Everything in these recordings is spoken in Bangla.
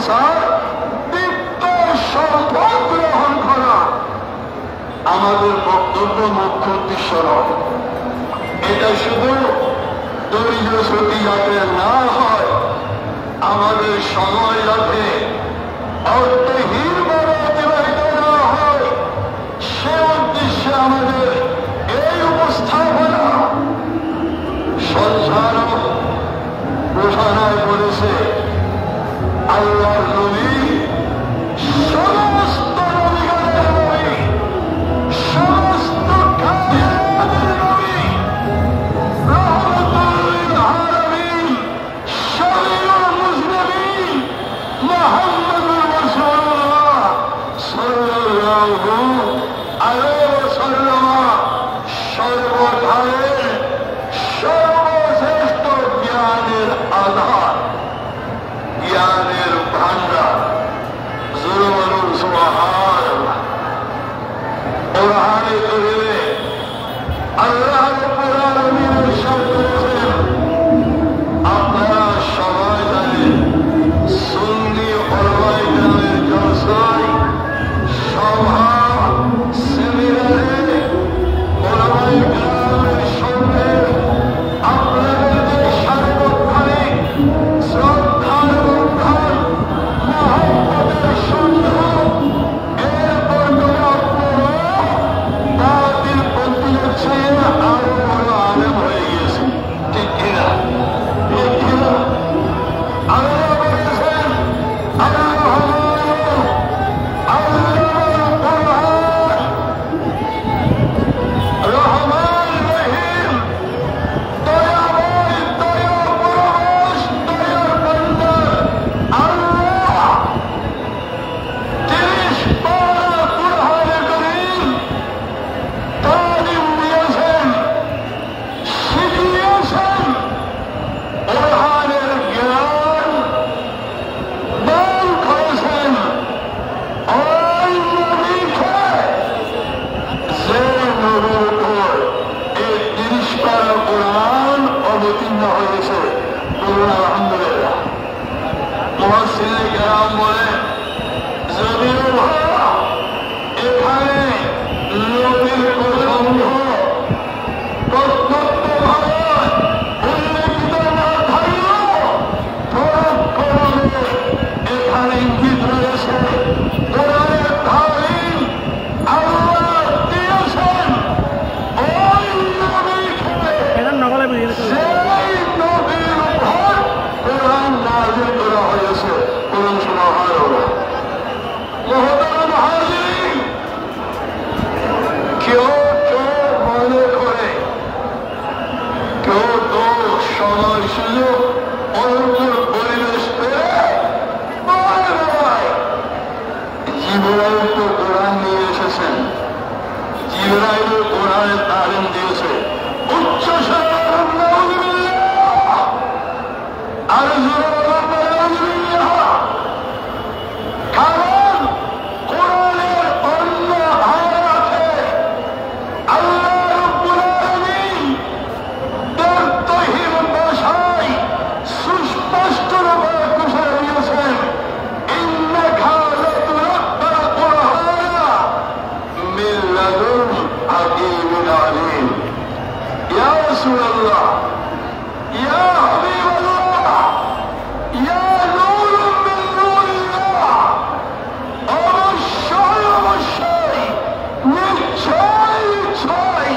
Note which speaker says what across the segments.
Speaker 1: স্যার বৃত্ত সম্পদ গ্রহণ করা আমাদের বক্তব্য মুখ্য উদ্দেশ্য নয়। এটা শুধু দরিদ্র শ্রুতি যাতে না হয়, আমাদের সময় যাতে অর্থহীনভাবে অতিবাহিত না হয়, সে উদ্দেশ্যে আমাদের এই উপস্থাপনা। সংসার ঘোষণায় বলেছে আল্লাহর নবী সমস্ত নবীগণের নবী, সমস্ত কাফেরদের নবী, রহমতুল আলামিন, শফিউল মুজনিবিন মুহাম্মদুর রাসূলুল্লাহ সাল্লাল্লাহু আলাইহি ওয়াসাল্লাম সর্বকালের সর্বশ্রেষ্ঠ জ্ঞানের আধার, জ্ঞানের ভান্ডার। জোরে বলুন সুবহানাল্লাহ। কোরআনে কারীমে আল্লাহ রাব্বুল আলামিন ইরশাদ করেছেন, আপনারা সবাই জানেন সুন্নি ওলামায়ে কেরামের জলসায়, সভা, সেমিনারে ওলামায়ে কেরামের সঙ্গে আপনাদের যে সার্বক্ষণিক শ্রদ্ধার বন্ধন, মহব্বতের সন্ধ, এর বর্ণনা বাতিল পন্থীদের চেয়ে আরো বড় আলেম হয়ে গিয়েছে। ঠিক কিনা? ঠিক কিনা? আল্লাহ বলেছেন রহমান রহিম, দয়াময়, দয়া পরবশ, দয়ার বান্দা আল্লাহ 30 পারা কুরআনে কারীম তালিম দিয়েছেন, শিখিয়েছেন। কোরআনের জ্ঞান দান করেছেন ওই নবীকে, যে নবীর উপর এই 30 পারা কোরআন অবতীর্ণ হয়েছে। বলুন আলহামদুলিল্লাহ। মুফাসসিরিনে কেরাম বলেন, যদিও এখানে নবীর প্রসঙ্গ প্রত্যক্ষভাবে উল্লেখিত না থাকলেও পরোক্ষভাবে এখানে ইঙ্গিত রয়েছে কোরআনের তালিম আল্লাহ দিয়েছেন ওই নবীকে, সেই নবীর উপর কোরআন নাযিল করা হয়েছে। বলুন সুবহানাল্লাহ। মুহতারাম হাজিরিন, কেউ মনে করে, কেউ তো সময় সুযোগ অনুকূল পরিবেশ পেয়ে বারবার জিবরাইল তো কোরআন নিয়ে এসেছেন, জিবরাইল কোরআনের তালিম দিয়েছে। উচ্চ স্বরে নাউযুবিল্লাহ, আর জোরে বলুন নাউযুবিল্লাহ। কারণ কোরআনের অন্য আয়াতে আল্লাহ রাব্বুল আলামিন দ্ব্যর্থহীন ভাষায় সুস্পষ্টভাবে ঘোষণা দিয়েছেন, ইন্নাকা লাতুলাক্কাল কুরআনা মিন লাদুন হাকীমিন আলীম। ইয়া রাসূলুল্লাহ, ইয়া হাবিবাল্লাহ, ইয়া নূরুম মিন নূরিল্লাহ, অবশ্যই অবশ্যই, নিশ্চয় নিশ্চয়,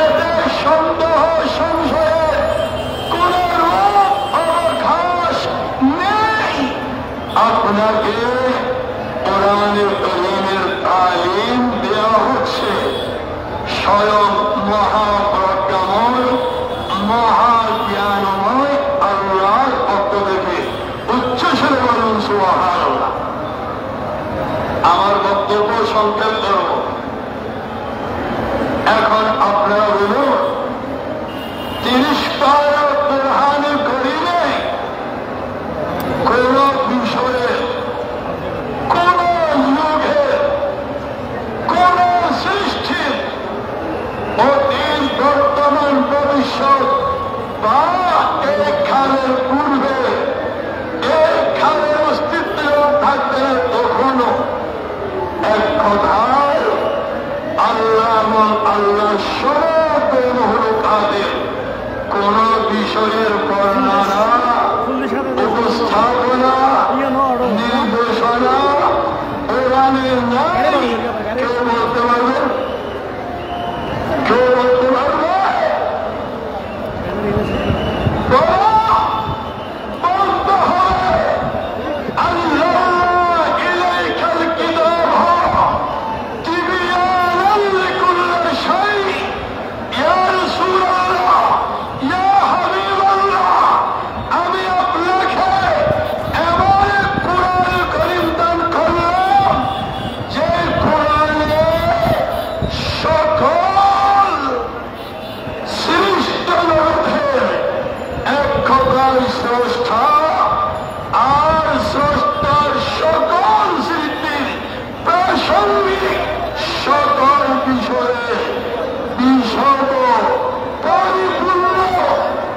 Speaker 1: এতে সন্দেহ সংশয়ের কোন রূপ অবকাশ নেই। আপনাকে কোরআনে কারীমের তালিম দেওয়া হচ্ছে স্বয়ং মহাপ্রজ্ঞাময়, মহাজ্ঞানময় আল্লাহর পক্ষ থেকে। উচ্চস্বরে বলুন সুবহানাল্লাহ। আমার বক্তব্য সংক্ষেপ করব। এখন আপনারা বলুন, 30 পারা কোরআনে কারীমে কোন বিষয়ে, কোন যুগে, কোন সৃষ্টির অতীত, বর্তমান, ভবিষ্যৎ বা এই খালের পূর্বে, এই খালের অস্তিত্বের সমগ্র মহলুকাতের কোন বিষয়ের বর্ণনা, উপস্থাপনা, নির্দেশনা কোরআনে নাই। কেউ বলতে পারবে? কেউ বলতে পারবে? বলতে হবে আল্লাহ ইলাইকাল কিতাব তিবিয়ানাল লিকুল্লি শাই। ইয়া রাসূলুল্লাহ, ইয়া হাবিবাল্লাহ, আমি আপনাকে এমন এক কোরআন কারীম দান করলাম যে কোরআনে সকল সৃষ্ট জগতের এক কথায় স্রষ্টা আর স্রষ্টার সকল সৃষ্টির প্রাসঙ্গিক সকল বিষয়ে বিশদ পরিপূর্ণ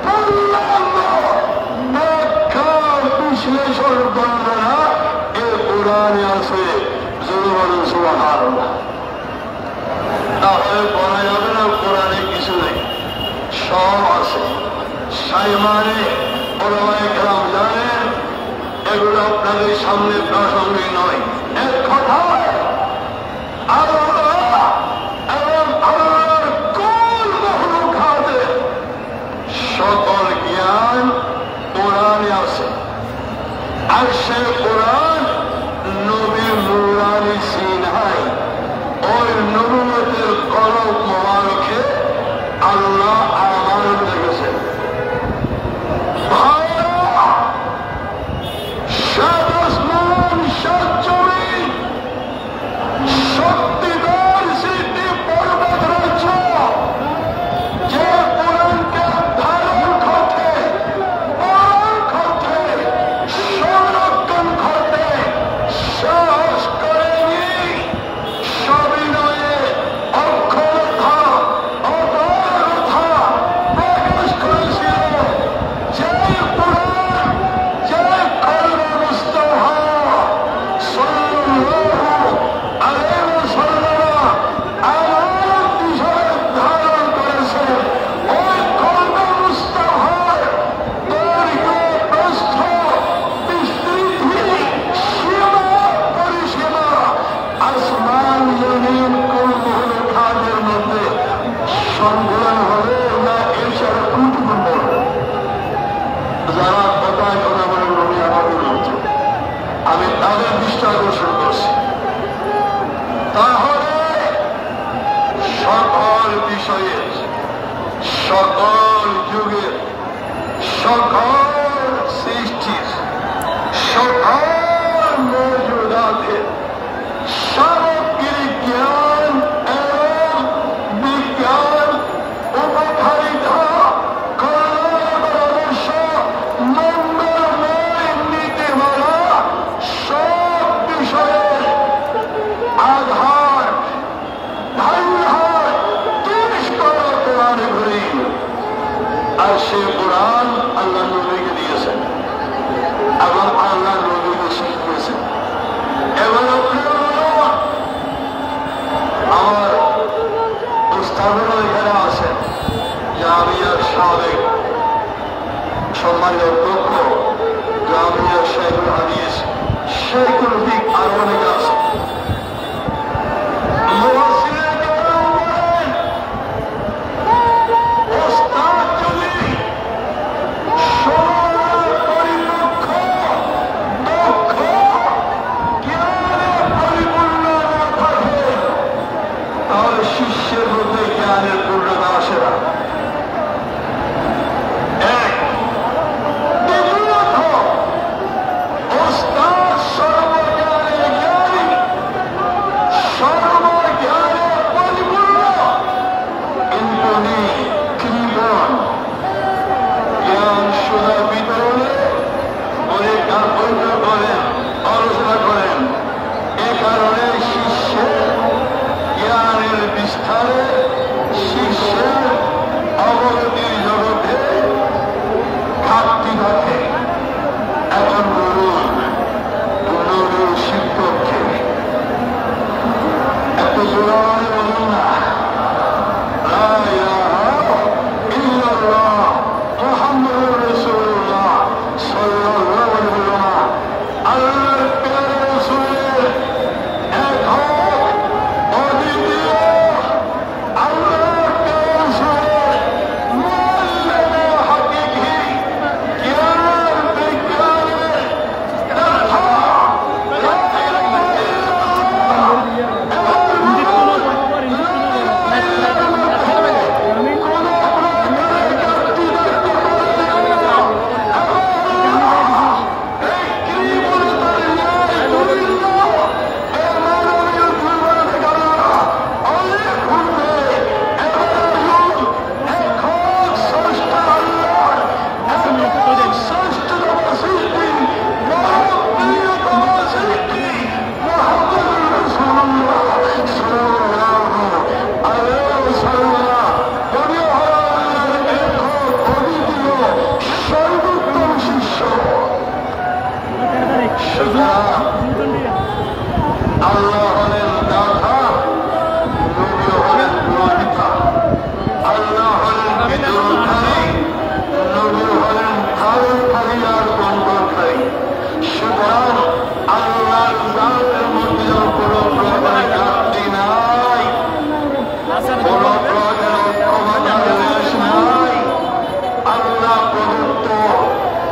Speaker 1: পূর্ণাঙ্গ ব্যাখ্যা বিশ্লেষণ বর্ণনা এ কোরআনে আছে। জোরে সুবহানাল্লাহ। তাহলে বলা যাবে না কোরআনে কিছু নেই, সব আছে। সাইমানে ওলামায়ে কেরাম জানেন এগুলো আপনাদের সামনে প্রাসঙ্গিক নয়। এক কথায় আল্লাহ এবং আল্লাহর কোন মখলুকাতের সকল জ্ঞান কোরআনে আছে। আর সে কোরআন নবী নুরানি সিনহাই ওই নবুয়তের কলম মোবারকে আল্লাহ আমানত রেখেছেন। সাত আসমান, সাত জমিন, শক্তিধর সৃষ্টি পর্বত রয়েছ যে কোরআনকে ধারণ করতে, পালন করতে, সংরক্ষণ করতে সাহস করেনি, সবিনয়ে অক্ষরতা, অপারগতা প্রকাশ করেছিল। যে কোরআন, যে কলমে মুস্তাফা সাল্লাল্লাহু আলাইহি ওয়াসাল্লাম আমানত হিসেবে ধারণ করেছেন, ওই কলমে মুস্তাফার দৈর্ঘ্য, প্রস্থ, বিস্তৃতি, সীমা পরিসীমা আসমান জমিন কোন মখলুকাতের মধ্যে সংকলন হবে না, এর সাথে কুটুম্ব যারা কথায় কথা বলে নবী আমাদের মতো, আমি তাদের দৃষ্টি আকর্ষণ করছি। তাহলে সকল বিষয়ে, সকল যুগের, সকল সৃষ্টির, সকল মৌজুদাতের সামগ্রিক জ্ঞান এবং বিজ্ঞান, উপকারিতা, কল্যাণ, পরামর্শ, মঙ্গলময় নীতিমালা সব বিষয়ের আধার, ভান্ডার তৈরি করা কোরআনে কারীম। আর সে কোরআন আল্লাহ নবীকে দিয়েছেন এবং আল্লাহ নবীকে শিখিয়েছেন। এবার আপনারা আমার উস্তাদরা এখানে আছেন, জামিয়ার সাবেক সম্মানিত অধ্যক্ষ জামিয়ার শেখুল হাদিস শেখুল ফিক আর অনেক আছে। মুফাসসিরে কেরাম বলেন, ওস্তাদ যদি সময় পরিপক্ক, দক্ষ, জ্ঞানে পরিপূর্ণ না থাকে তাহলে শিষ্যের মধ্যে জ্ঞানের পূর্ণতা আসে না। এক, দ্বিতীয়ত ওস্তাদ সর্বজ্ঞানে জ্ঞানী, সর্বজ্ঞানে পরিপূর্ণ, কিন্তু উনি কৃপণ। জ্ঞান সুদা বিতরণে উনি কার্পণ্য করেন, আলোচনা করেন। এ কারণে শিষ্যের জ্ঞানের বিস্তারে, শিষ্যের অবগতির জগতে ঘাটতি থাকে। এখন বলুন, নবীর শিক্ষককে এত জোরালো বলুন না, সুতরাং আল্লাহ হলেন দাতা, নবী হলেন গ্রহীতা। আল্লাহ হলেন বিতরণকারী, নবী হলেন ধারণকারী আর বন্টনকারী। সুতরাং আল্লাহর জাতের মধ্যে কোনো প্রকার ঘাটতি নাই, কোনো প্রকার ক্ষমতার লেশ নাই। আল্লাহ প্রদত্ত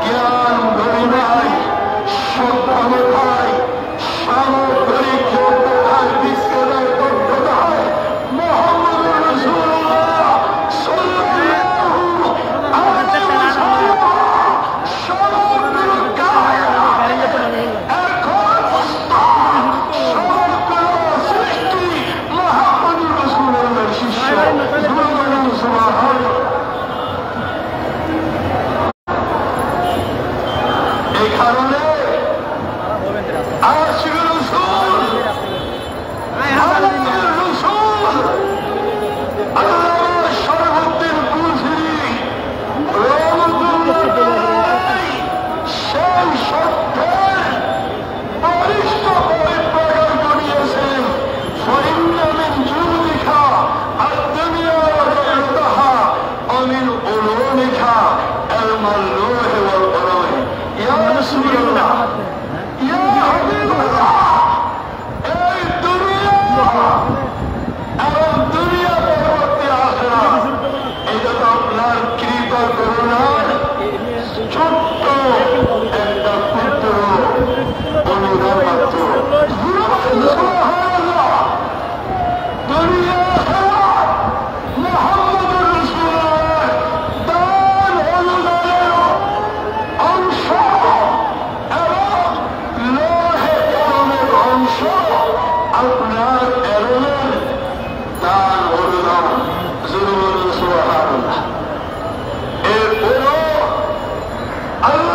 Speaker 1: জ্ঞান গরিমায়, সক্ষমতায়, সামগ্রিক যোগ্যতায়, বিস্তারের দক্ষতায় মুহাম্মদুর রাসূলুল্লাহ সাল্লাল্লাহু আলাইহি ওয়াসাল্লাম সমগ্র কায়নাত এখন সমগ্র সৃষ্টি মুহাম্মদুর রাসূলুল্লাহর শিষ্য। সুবহানাল্লাহ। এই কারণে আশিকুর রাসূল, মুহাম্মদুর রাসূল, আল্লাহর সর্বোত্তম কুলসিরি রহমতুল্লাহ সেই সত্যের বলিষ্ঠ পরিপ্রকাশ ঘটিয়েছেন। ফাইন্না মিন জুলুমিকা আদ-দুনিয়া ওয়া রাহমাতুহা ওয়া মিন উলুমিকা ইলমুল লৌহি ওয়াল কলম। ইয়া রাসূলুল্লাহ, ইয়া হাবিবাল্লাহ, এই দুনিয়া এবং দুনিয়া পরবর্তী আখিরাত, এটা তো আপনার কৃপা করুণার ছোট্ট একটা ক্ষুদ্র অনুদান মাত্র। সুবহানাল্লাহ। দুনিয়া আখিরাত মুহাম্মদুর রাসূলুল্লাহ দান অনুদানের অংশ এবং লোহে কলমের অংশ আপনার এলমের দান অনুদান। সুবহানাল্লাহ। এরপরও আল্লাহ